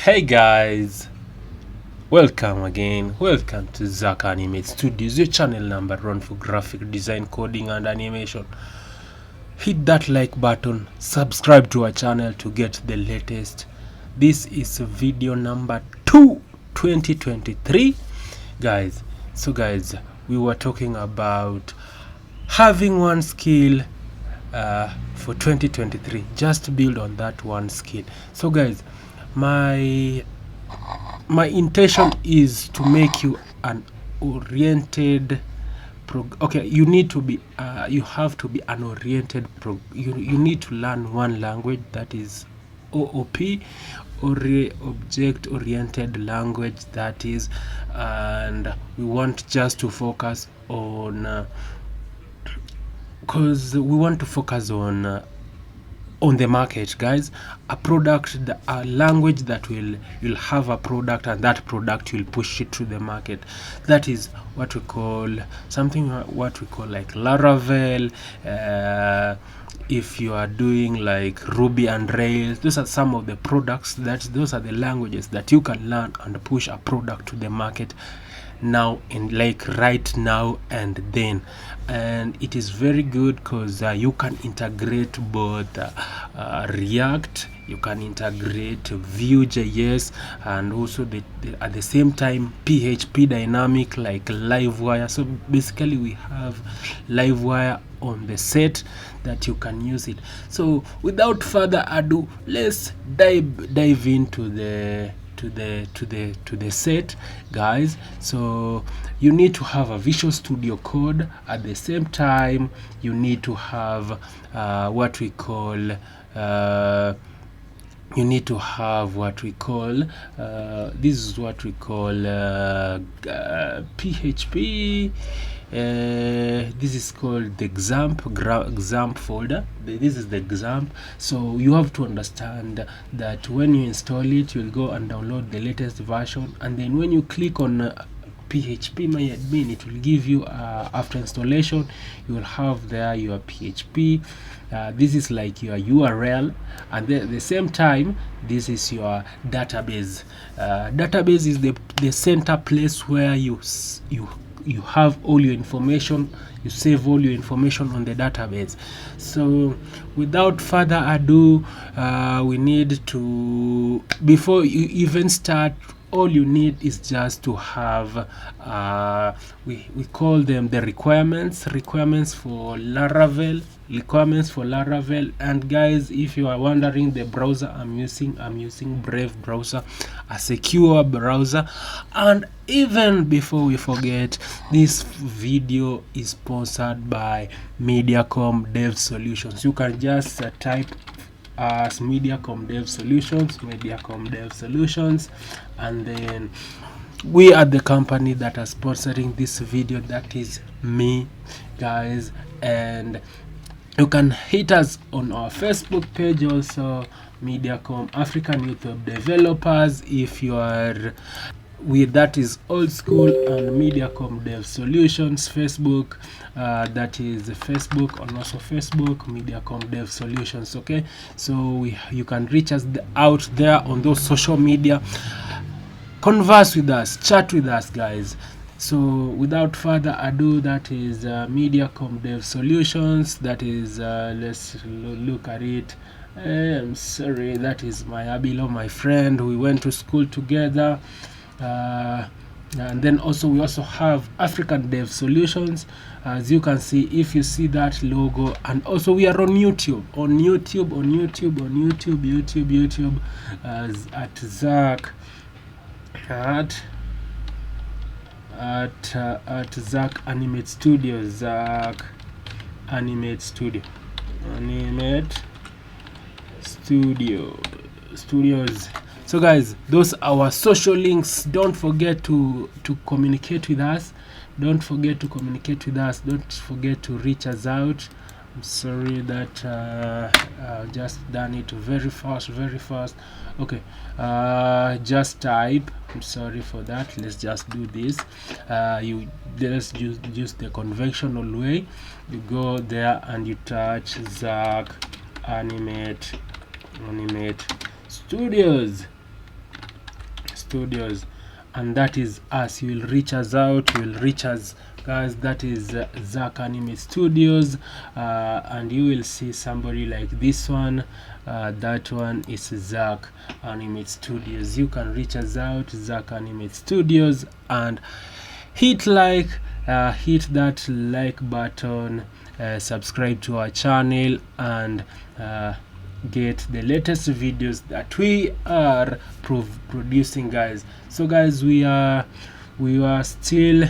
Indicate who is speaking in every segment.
Speaker 1: Hey guys, welcome again. Welcome to Zach Animate Studios, your channel number one for graphic design, coding, and animation. Hit that like button, subscribe to our channel to get the latest. This is video number 2, 2023, guys. So, guys, we were talking about having one skill for 2023. Just build on that one skill. So, guys, my intention is to make you an oriented you need to be you have to be an oriented you need to learn one language, that is OOP, or object oriented language, that is, and we want just to focus on because we want to focus on the market, guys. A product, a language that you'll have a product, and that product will push it to the market. That is what we call like Laravel. If you are doing like Ruby and Rails, those are some of the products those are the languages that you can learn and push a product to the market now, and like right now and then. And it is very good because you can integrate both React, you can integrate Vue.js, and also at the same time PHP dynamic like Livewire. So basically we have Livewire on the set that you can use it. So without further ado, let's dive into the set, guys. So you need to have a Visual Studio Code. At the same time, you need to have what we call this is what we call PHP. This is called the examp folder. This is the examp. So you have to understand that when you install it, you'll go and download the latest version, and then when you click on PHP my admin, it will give you after installation, you will have there your PHP. This is like your URL, and at the same time this is your database. Database is the center place where you have all your information, you save all your information on the database. So without further ado, we need to, before you even start, all you need is just to have we call them the requirements for Laravel. And guys, if you are wondering the browser I'm using Brave browser, a secure browser. And even before we forget, this video is sponsored by Mediacom Dev Solutions. You can just type as Mediacom Dev Solutions, and then we are the company that are sponsoring this video, that is me, guys. And you can hit us on our Facebook page also, Mediacom African Youth Web Developers, if you are that is Old School, and Mediacom Dev Solutions Facebook, that is Facebook, and also Facebook Mediacom Dev Solutions. Okay, so you can reach us out there on those social media, converse with us, chat with us, guys. So without further ado, that is Mediacom Dev Solutions. That is let's look at it. I'm sorry, that is my Abilo, my friend. We went to school together. And then also we also have African Dev Solutions, as you can see if you see that logo. And also we are on YouTube, as at Zach at Zach Animate Studios, Studios. So guys, those are our social links. Don't forget to communicate with us. Don't forget to reach us out. I'm sorry that just done it very fast. Okay, just type. I'm sorry for that. Let's just do this. You just use the conventional way. You go there and you touch Zach Animate Studios. Studios, and that is us. You will reach us out, you will reach us, guys. That is Zach Anime Studios, and you will see somebody like this one. That one is Zach Anime Studios. You can reach us out, Zach Anime Studios, and hit like, hit that like button, subscribe to our channel, and get the latest videos that we are producing, guys. So guys, we are still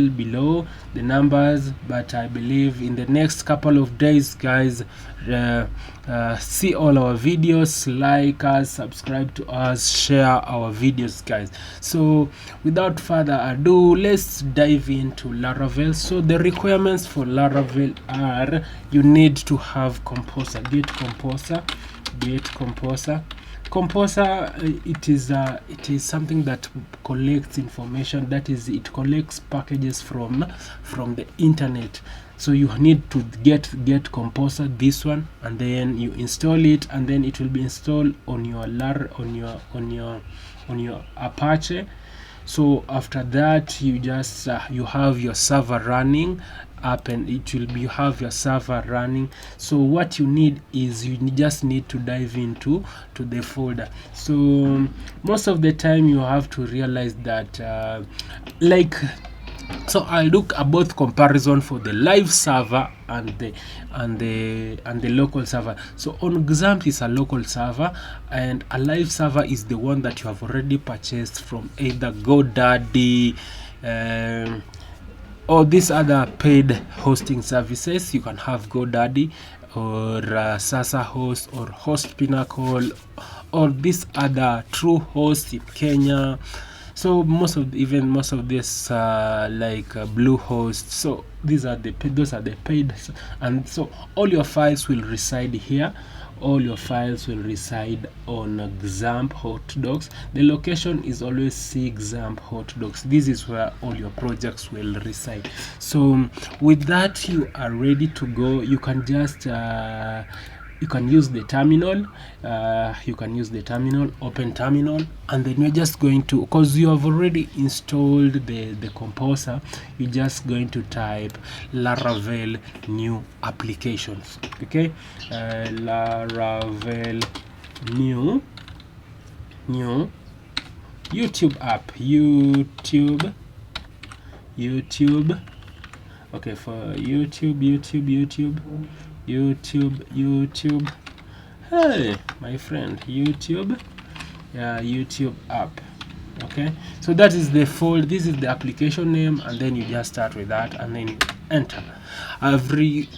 Speaker 1: below the numbers, but I believe in the next couple of days, guys, see all our videos, like us, subscribe to us, share our videos, guys. So without further ado, let's dive into Laravel. So the requirements for Laravel are: you need to have Composer. Get Composer. Composer, it is something that collects information, that is, it collects packages from the internet. So you need to get Composer, this one, and then you install it, and then it will be installed on your Apache. So after that, you just you have your server running up, and you have your server running. So what you need is, you just need to dive into the folder. So most of the time you have to realize that so I'll look at both comparison for the live server and the local server. So on XAMPP is a local server, and a live server is the one that you have already purchased from either GoDaddy or these other paid hosting services. You can have GoDaddy or Sasa Host or Host Pinnacle or this other True Host in Kenya. So most of this Bluehost. So those are the paid, and so all your files will reside here. All your files will reside on XAMPP hotdocs. The location is always XAMPP hotdocs. This is where all your projects will reside. So with that, you are ready to go. You can just you can use the terminal. Open terminal, and then you're just going to, because you have already installed the Composer, you're just going to type Laravel new applications. Okay, Laravel new YouTube app, YouTube. Okay, for YouTube. Hey my friend, YouTube app. Okay, so that is the folder, this is the application name, and then you just start with that, and then you enter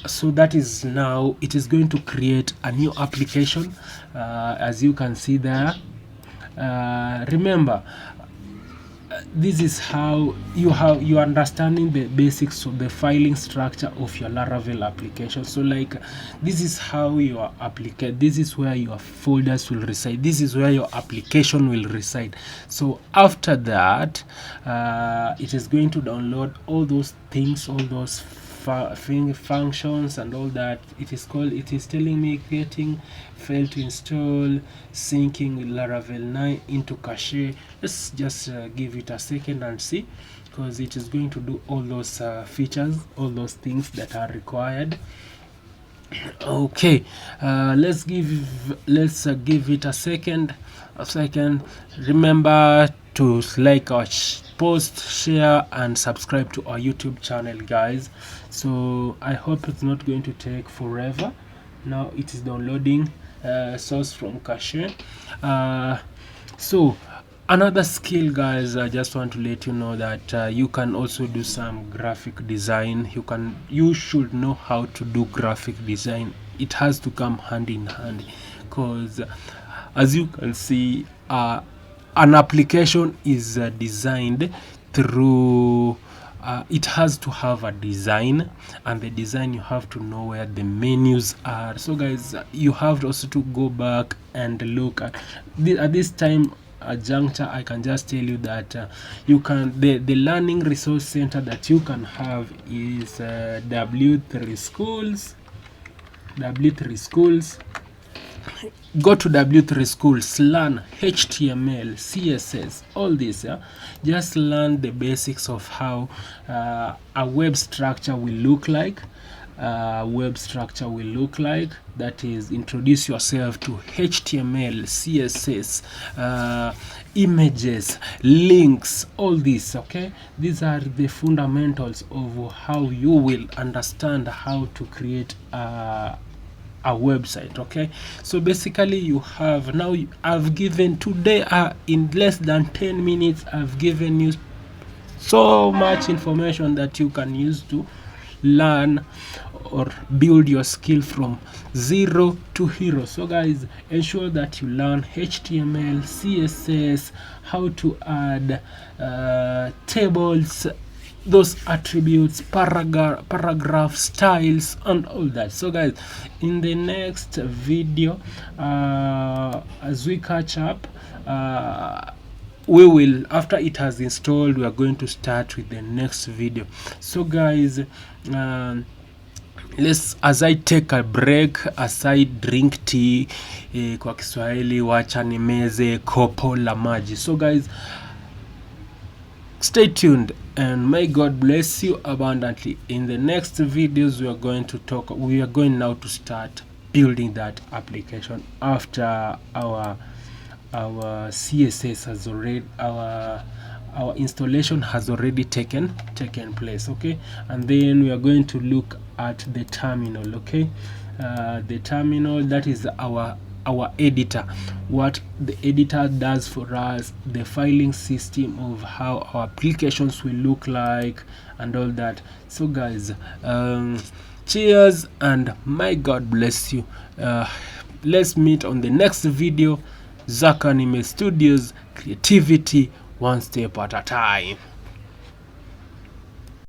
Speaker 1: so that is, now it is going to create a new application, as you can see there. Remember, this is how you understanding the basics of the filing structure of your Laravel application. So this is how your this is where your folders will reside, this is where your application will reside. So after that, it is going to download all those things, all those functions and all that. It is telling me getting failed to install, syncing with Laravel 9 into cache. Let's just give it a second and see, because it is going to do all those features, all those things that are required. Okay, let's give it a second. Remember to like our post, share, and subscribe to our YouTube channel, guys. So I hope it's not going to take forever. Now it is downloading source from cache. So another skill, guys, I just want to let you know that you can also do some graphic design. You should know how to do graphic design. It has to come hand in hand, because as you can see, an application is designed through it has to have a design, and the design, you have to know where the menus are. So guys, you have also to go back and look at this time juncture. I can just tell you that you can the learning resource center that you can have is W3 Schools. go to W3 schools, learn HTML, CSS, all this. Yeah, just learn the basics of how a web structure will look like. That is, introduce yourself to HTML, CSS, images, links, all this. Okay, these are the fundamentals of how you will understand how to create a website. Okay, so basically you have now, I've given today in less than 10 minutes I've given you so much information that you can use to learn or build your skill from zero to hero. So guys, ensure that you learn HTML, CSS, how to add tables, those attributes, paragraph styles, and all that. So guys, in the next video, as we catch up, we will, after it has installed, we are going to start with the next video. So guys, let's, as I take a break, as I drink tea, kwa Kiswahili wacha nimeze kopo la maji. So guys, stay tuned and may God bless you abundantly. In the next videos, we are going now to start building that application after our CSS has already, our installation has already taken place. Okay, and then we are going to look at the terminal. Okay, the terminal, that is our editor, what the editor does for us, the filing system of how our applications will look like, and all that. So guys, cheers and may God bless you. Let's meet on the next video. Zak Anime Studios, creativity one step at a time.